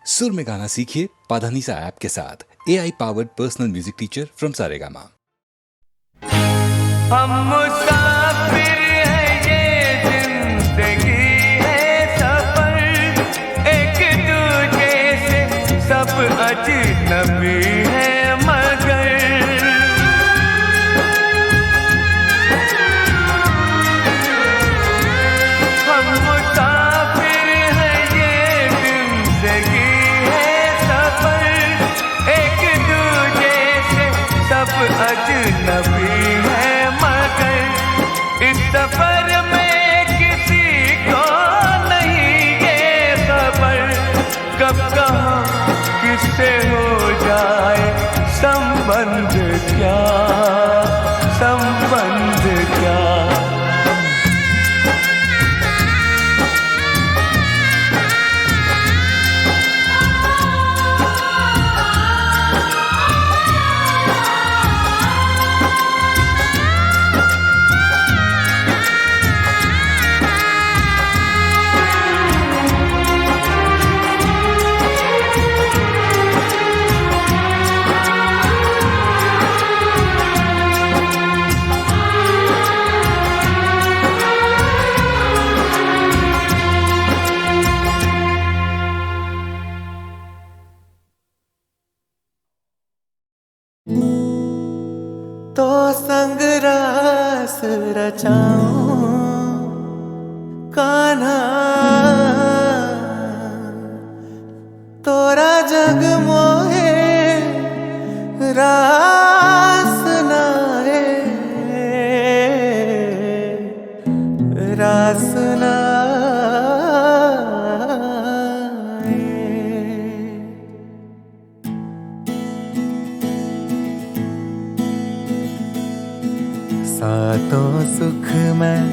सुर में गाना सीखिए पाधानीसा ऐप के साथ। AI powered personal music teacher from Saregama. हम मुसाफिर हैं, ये जिंदगी है सफर, एक दूजे से सब अजनबी है मगर हम मुसाफिर हैं, ये जिंदगी है सफर, एक दूजे से सब अजनबी है मगर इस सफर में किसी को नहीं ये खबर कब कहाँ किससे हो जाए संबंध क्या, संबंध क्या। तो संग रास रचाऊं कान्हा, तोरा जग मोहे रास नाए, रास नाए। सातों सुख मैं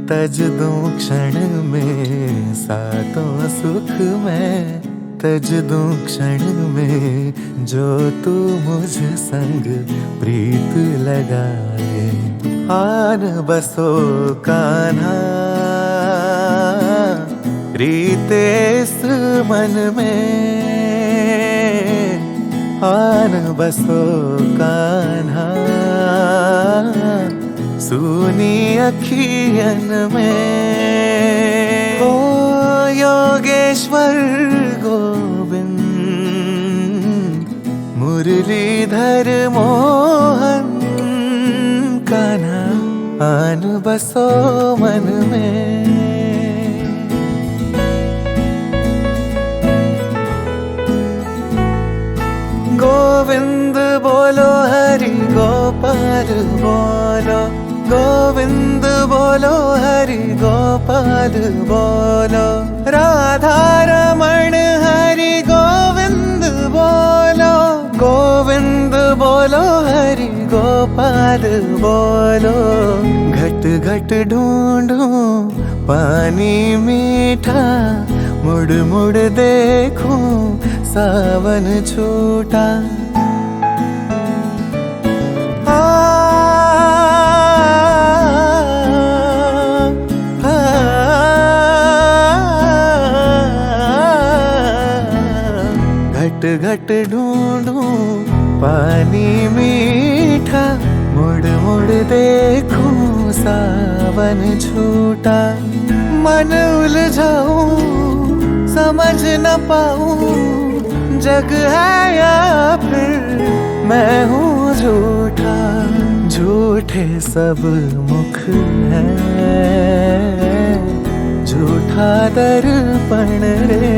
तज दूं क्षण में, सातों सुख मैं तज दूं क्षण में, जो तू मुझ संग प्रीत लगाए। आन बसो कान्हा रीते इस मन में, आन बसो कान्हा सुनी अखियन में। ओ योगेश्वर गोविंद मुरलीधर मोहन कान्हा, आन बसो मन में। गोविंद बोलो हरि गोपाल बोलो, गोविंद बोलो हरि गोपाल बोलो, राधा रमण हरि गोविंद बोलो, गोविंद बोलो हरि गोपाल बोलो। घट घट ढूंढूं पानी मीठा, मुड़ मुड़ देखूं सावन छूटा। घट घट ढूंढूं पानी मीठा, मुड़ मुड़ देखूं सावन छूटा। मन उलझाऊं समझ न पाऊं, जग है या फिर मैं हूँ झूठा। झूठे सब मुख है, झूठा दर्पण रे,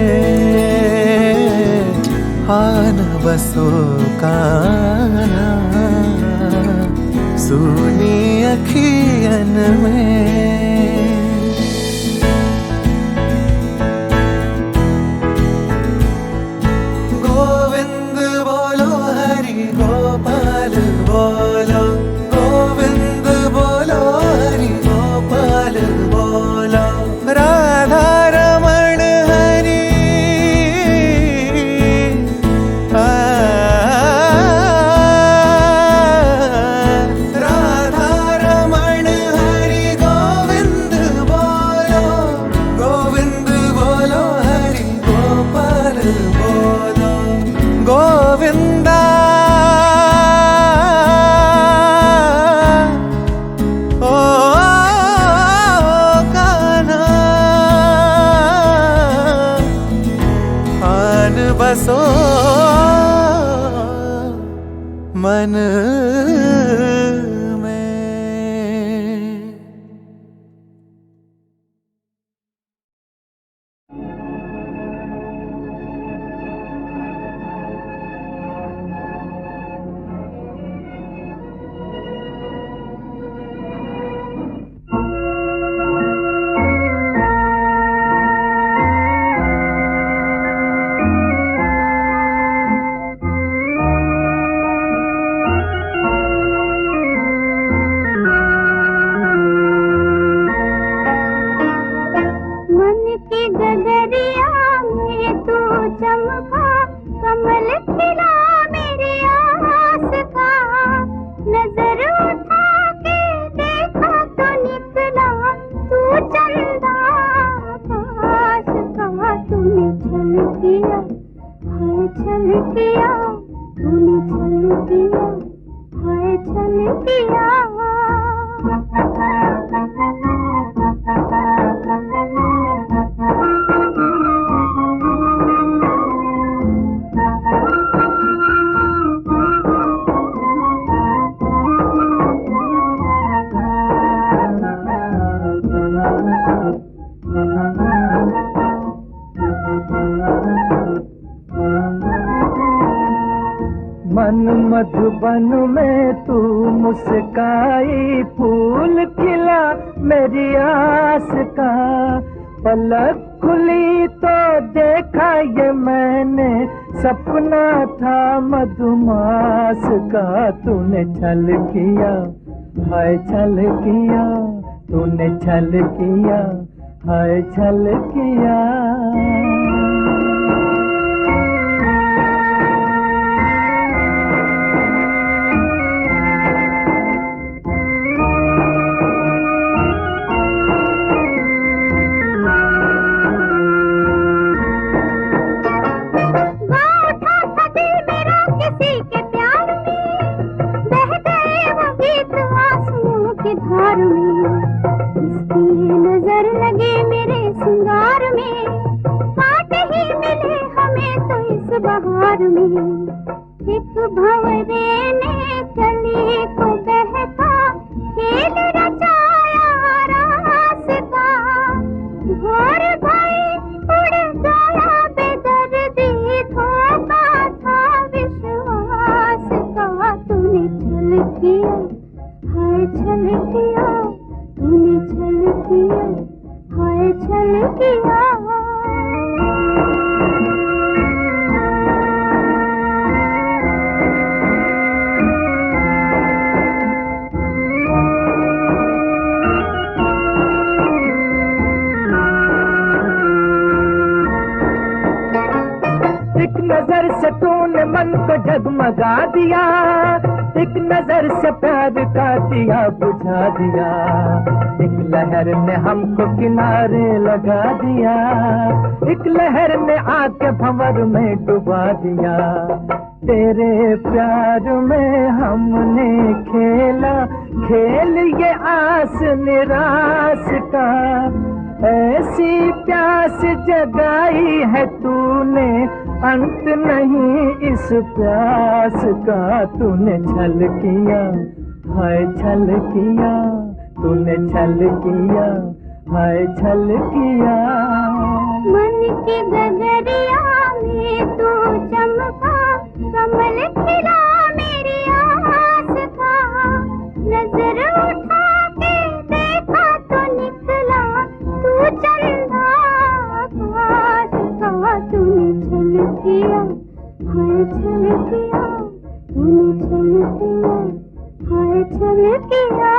आन बसो कान्हा सुनी अखियन में। गोविंद बोलो हरि गोपाल बोलो, गोविंद बोलो हरि गोपाल बोलो, राधा रमण हरि राधा रमण हरि गोविंद मन बसो मन में। मन मधुबन में तू मुस्काई, फूल खिला मेरी आस का। पलक खुली तो देखा ये मैंने, सपना था मधुमास का। तूने छल किया, हाय छल किया, तूने छल किया, हाय छल किया। एक भंवरे ने कली को बहका, खेल रचाया रास का। भोर भई उड़ गया बेदर्दी, धोखा था विश्वास का। तूने छल किया, हाय छल किया, तूने छल किया, हाय छल किया। एक नजर से तूने मन को जगमगा दिया, एक नजर से प्यार का दिया बुझा दिया। एक लहर ने हमको किनारे लगा दिया, एक लहर ने आके भंवर में डुबा दिया। तेरे प्यार में हमने खेला खेल ये आस निराश का। ऐसी प्यास जगाई है तूने, अंत नहीं इस प्यास का। तूने छल किया, हाय छल किया, तूने छल किया, हाय छल किया। मन की गगरिया में तू चमका, कमल खिला मेरी आस का। नजर उठा के देखा तो निकला तू चंदा आकाश का। तूने छल किया, हाय छल किया, तूने छल किया, हाय छल किया।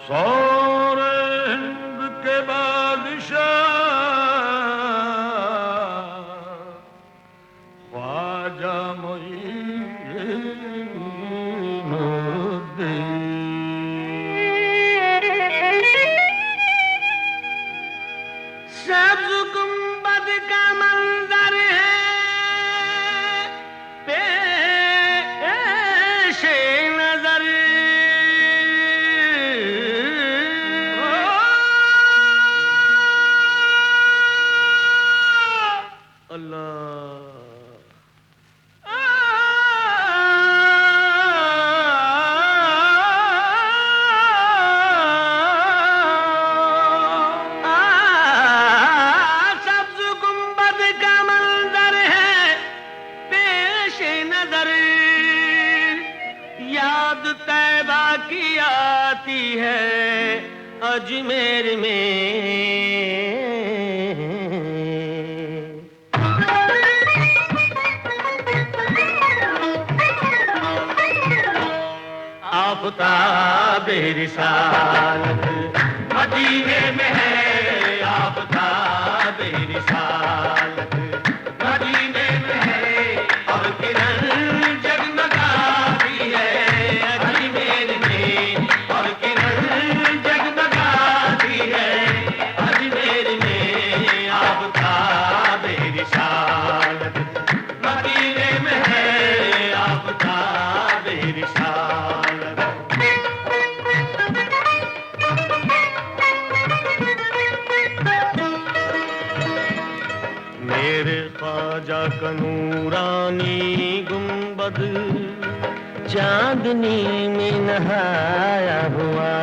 सौर ख्वाजा सब्ज गुंबद का मंजर है पेश नजर याद तैबा की आती है अजमेर में। आफ़ताबे रिसालत मदीने में है, आफ़ताबे रिसालत मदीने में है, और किरण जगमगाती है अजमेर में, और किरण जगमगाती है अजमेर में। आफ़ताबे रिसालत मदीने में है, आफ़ताबे रिसालत। मेरे ख्वाजा का नूरानी गुंबद चांदनी में नहाया हुआ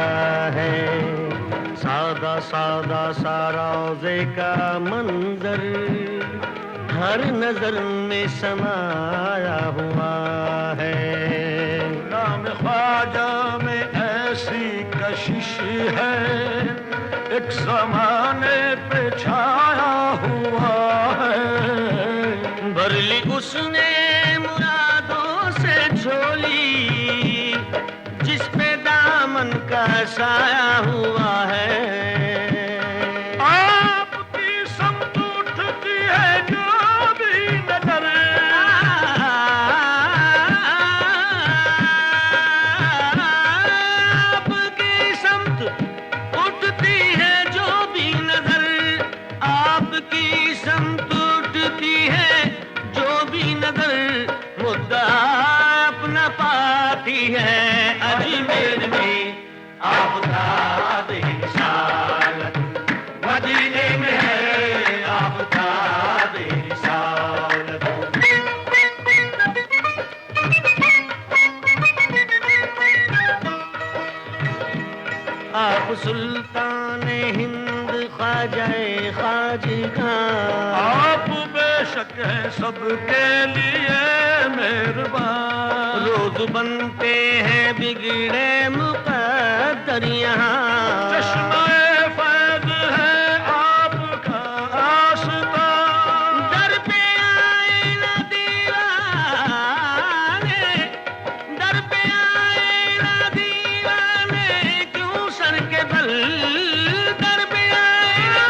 है, सादा सादा सा रोज़े का मंजर हर नजर में समाया हुआ है। नाम ख्वाजा में ऐसी कशिश है, एक ज़माने पे छाया हुआ है। भर ली उसने मुरादों से झोली, जिस पे दामन का साया हुआ है। आपकी समत उठती है जो भी नजर, आपकी समत उठती है जो भी नजर, आपकी समत उठती है जो भी नजर, मुद्दा अपना पाती है अजमेर में। आफ़ताबे रिसालत मदीने में है, आफ़ताबे रिसालत। आप सुल्तान हिंद ख्वाजाए ख्वाजगा, आप बेशक हैं सबके लिए मेहरबान। रोज बनते हैं बिगड़े मुक़द्दर यहाँ, चश्मे फैज़ है आपका आस्था। दर पे आए ना दीवाने, दर पे आए ना दीवाने, क्यों सर के बल दर पे आए ना,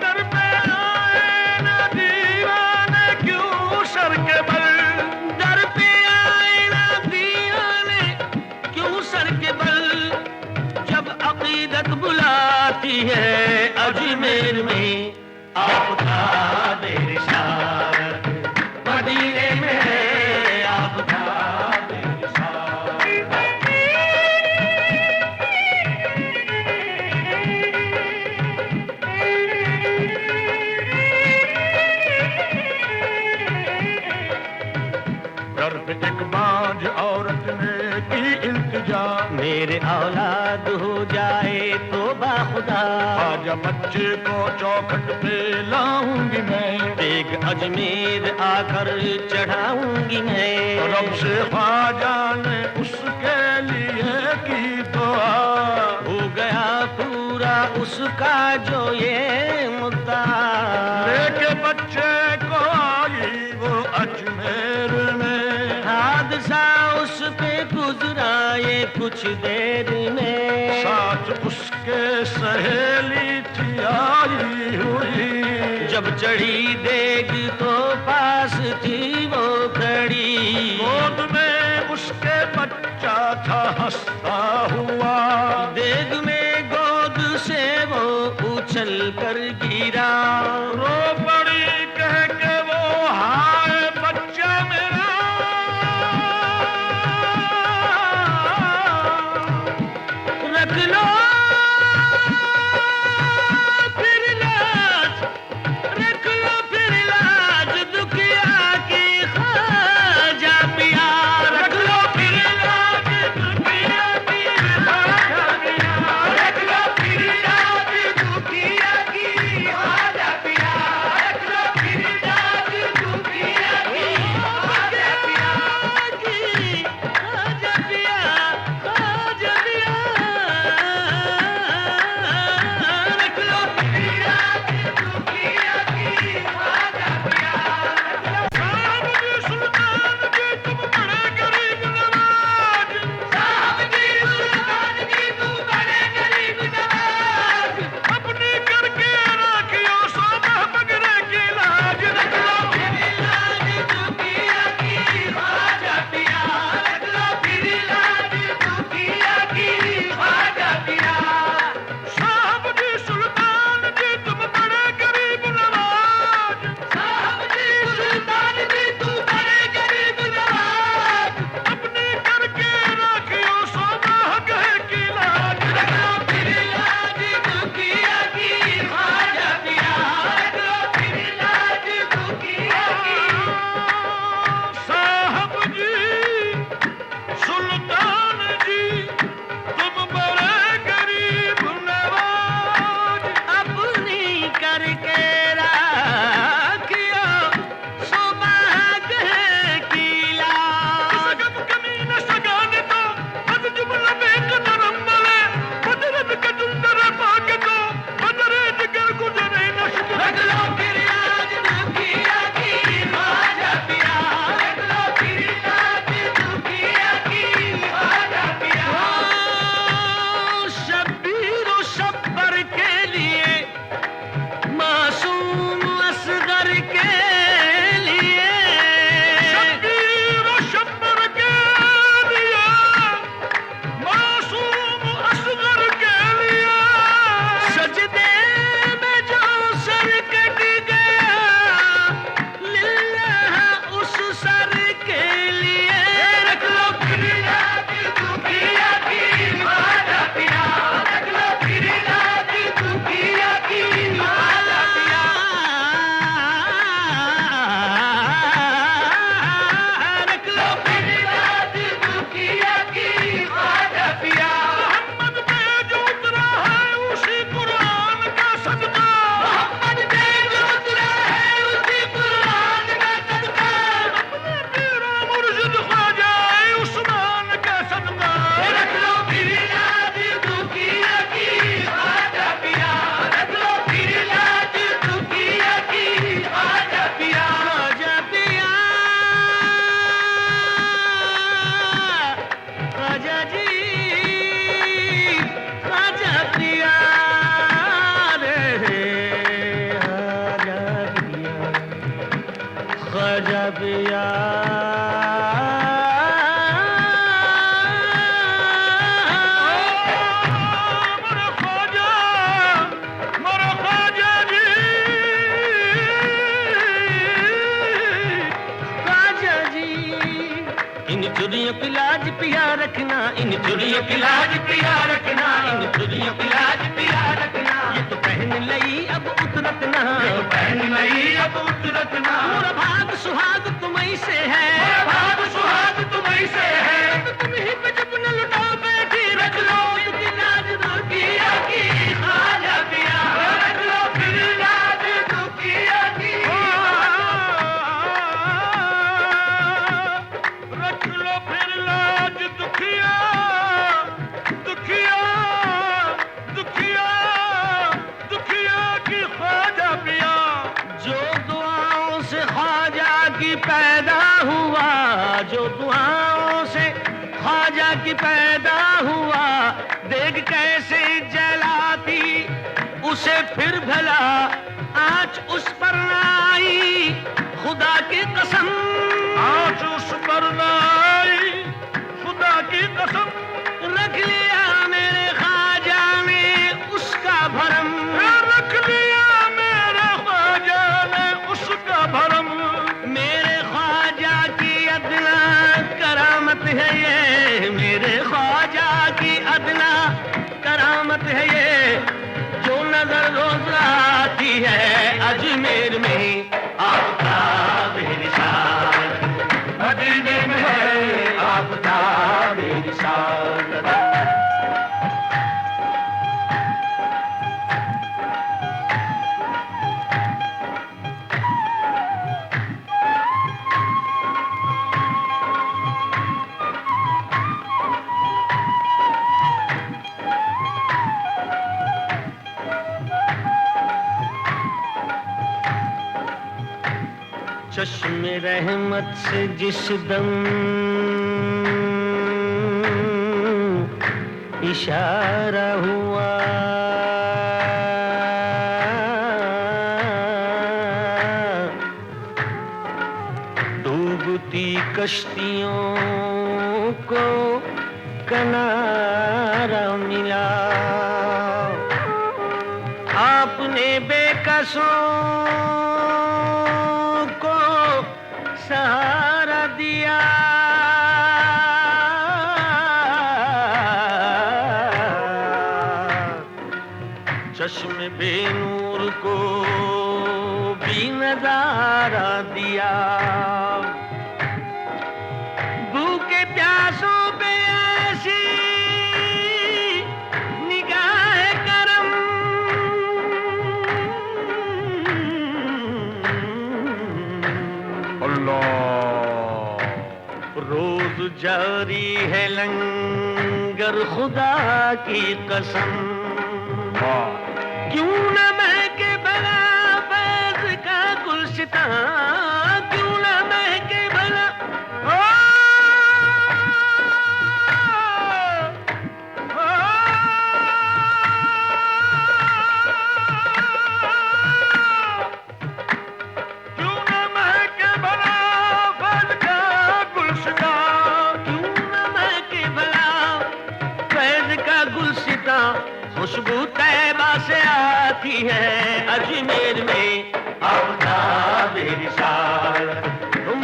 दर पे आए ना दीवाने, क्यों सर के बल दर पे आए ना दीवाने, क्यों सर के बल। जब अक़ीदत बुलाती है अजमेर में, आफ़ताबे रिसालत मदीने में है, आफ़ताबे दर पे एक बांझ औरत ने की इल्तिजा, मेरे औलाद हो जाए तो बाखुदा। ख्वाजा बच्चे को चौखट पे लाऊंगी मैं, एक अजमेर आकर चढ़ाऊंगी मैं। रब से ख्वाजा ने उसके लिए की दुआ, हो गया पूरा उसका जो ये मुद्दा। लेके बच्चे को आई वो अजमेर में, हादसा उस पे गुजरा ये कुछ देर में। साथ उसके सहेली जब चढ़ी देग तो पास थी वो खड़ी, गोद में उसके बच्चा था हंसता हुआ, देग में गोद से वो उछल कर गिरा, रो पड़ी कह के वो हाय बच्चा मेरा, रख लो चुरियों की लाज पिया रखना, इन चुरियों की लाज पिया रखना, इन चुरियों की लाज पिया रखना। ये तो पहन लई अब उतरत ना, ये तो पहन लई अब उतरत ना। मोरा भाग सुहाग तुम्हीं से है, मोरा भाग सुहाग तुम्हीं से है। तो तुम ही पे जब न लुटाओ बैठी रख लो इनकी लाज दुखिया की, खाजा पिया रख लो फिर लाज दुखिया की, रख लो फिर लाज दुखिया, दुखिया दुखिया दुखिया की ख्वाजा पिया। जो दुआओं से ख्वाजा की पैदा हुआ, जो दुआओं से ख्वाजा की पैदा हुआ, देख कैसे जलाती उसे फिर भला आज उस पर आई खुदा की कसम, आज उस पर आई खुदा की कसम, रख लिया मेरे ख्वाजा ने उसका भरम, रख लिया मेरे ख्वाजा ने उसका भरम। मेरे ख्वाजा की अदना करामत है ये, मेरे ख्वाजा की अदना करामत है ये, जो नजर रोज आती है अजमेर में आपका बेनिशान, मदीने में है आपका बेनिशान। चश्मे रहमत से जिस दम इशारा हुआ, डूबती कश्तियों को किनारा मिला, आपने बेकसों सहारा दिया, चश्मे बेनूर को भी नजारा दिया, भूखे प्यासों पे ऐसी निगाह करम, रोज जारी है लंगर खुदा की कसम, क्यों न महके भला फैज़ का गुलशितां, क्यों न महके भला क्यों न महके भला फैज़ का गुलशितां, क्यों न महके भला फैज़ का गुलशितां, खुशबू तैबा से आती है अजमेर में आपका बेनिशान,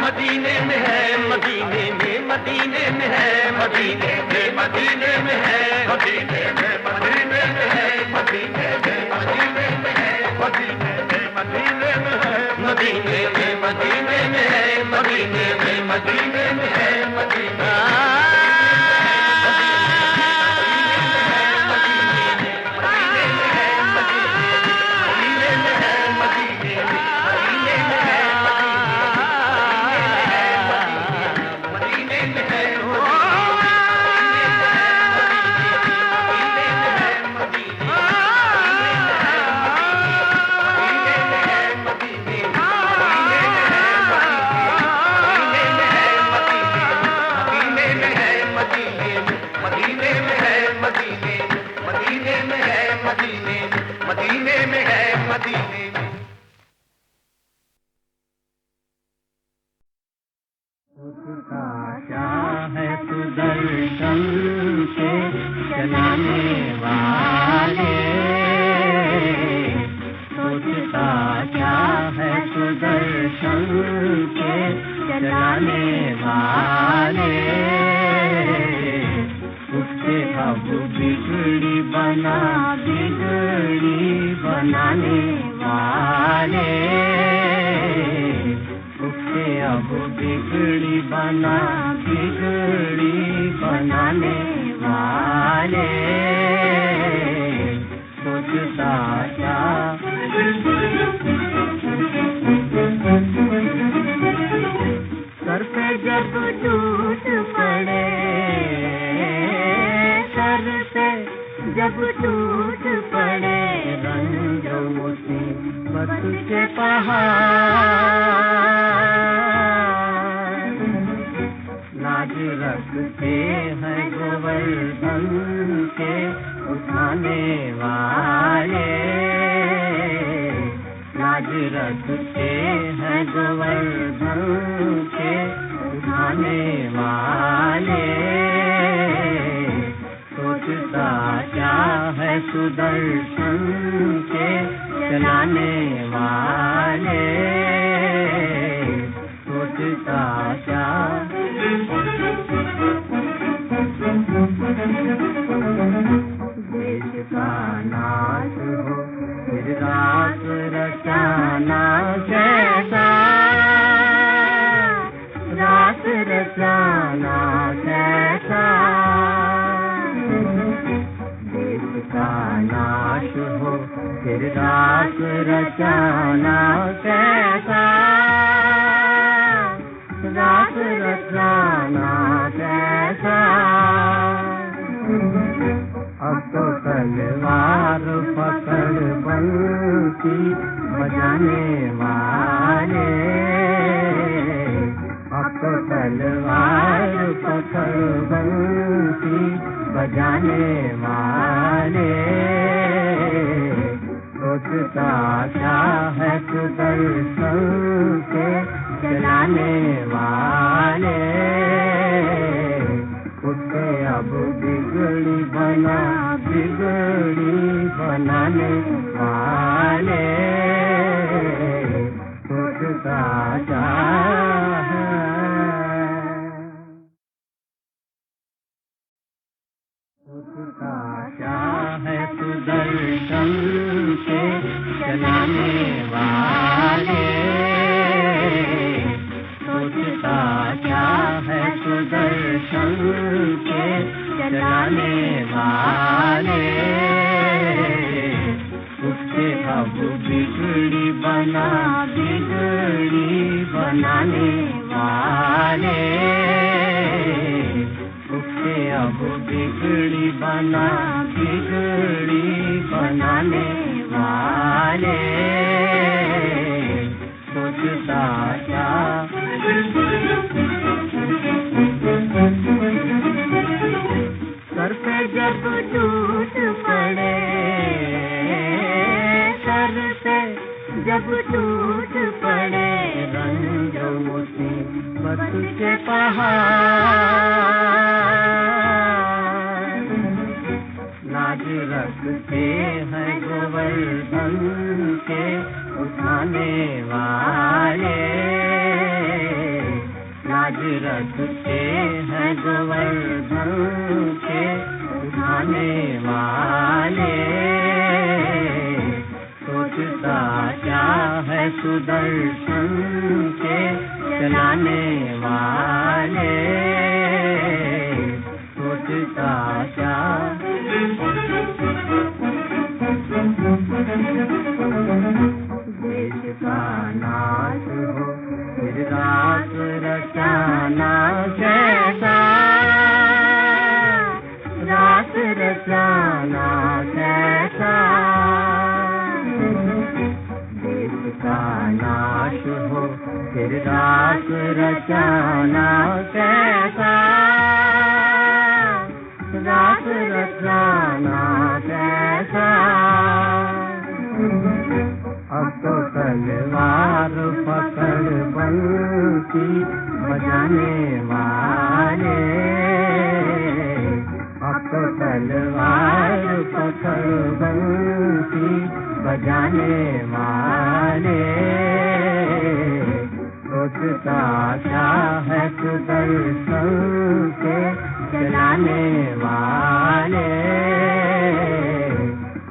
मदीने में है, मदीने में, मदीने में है, मदीने में, मदीने में है, मदीने में, मदीने में है, मदीने में, मदीने में है, मदीने में, मदीने में है, मदीने में, मदीने में है, मदीने में, मदीने में है, मदीने लाज रखते हैं गोवर्धन के उठाने वाले, सोचता क्या है सुदर्शन के चलाने वाले, सोचता क्या। देश का नाश हो फिर रास रचाना कैसा, रास रचाना कैसा। देश का नाश हो फिर रास रचाना कैसा, रास रचाना कैसा। अब तो तलवार पकड़ बंसी बजाने वाले, अब तो तलवार पकड़ बंसी बजाने वाले, सोचता क्या है सुदर्शन के चलाने वाले, उससे अब बिगड़ी बना बिगड़ी बनाने वाले, सोचता क्या है। सोचता क्या है सुदर्शन के चलाने वाले, सोचता क्या है सुदर्शन के चलाने वाले, उससे अब बिगड़ी बना बिगड़ी बनाने वाले, उससे अब बिगड़ी बना बिगड़ी बनाने वाले, सोचता क्या। सर पे जब टूट पड़े, सर पे जब टूट पड़े रंजो मुसीबत के पहाड़, लाज रखते हैं गोवर्धन के उठाने वाले, लाज रखते हैं गोवर्धन के उठाने वाले, सोचता क्या है सुदर्शन के चलाने वाले, सोचता क्या। देश का नाश हो फिर रास रचाना कैसा, रास रचाना कैसा। देश का नाश हो फिर रास रचाना कैसा, रास रचाना कैसा। अब तो तलवार पकड़ बंसी बजाने वाले, अब तो तलवार पकड़ बंसी बजाने वाले, सोचता क्या है सुदर्शन के चलाने वाले,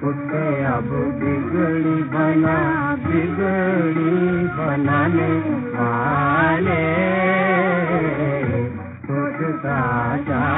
उससे अब बिगड़ी बना बिगड़ी बनाने वाले, सोचता क्या।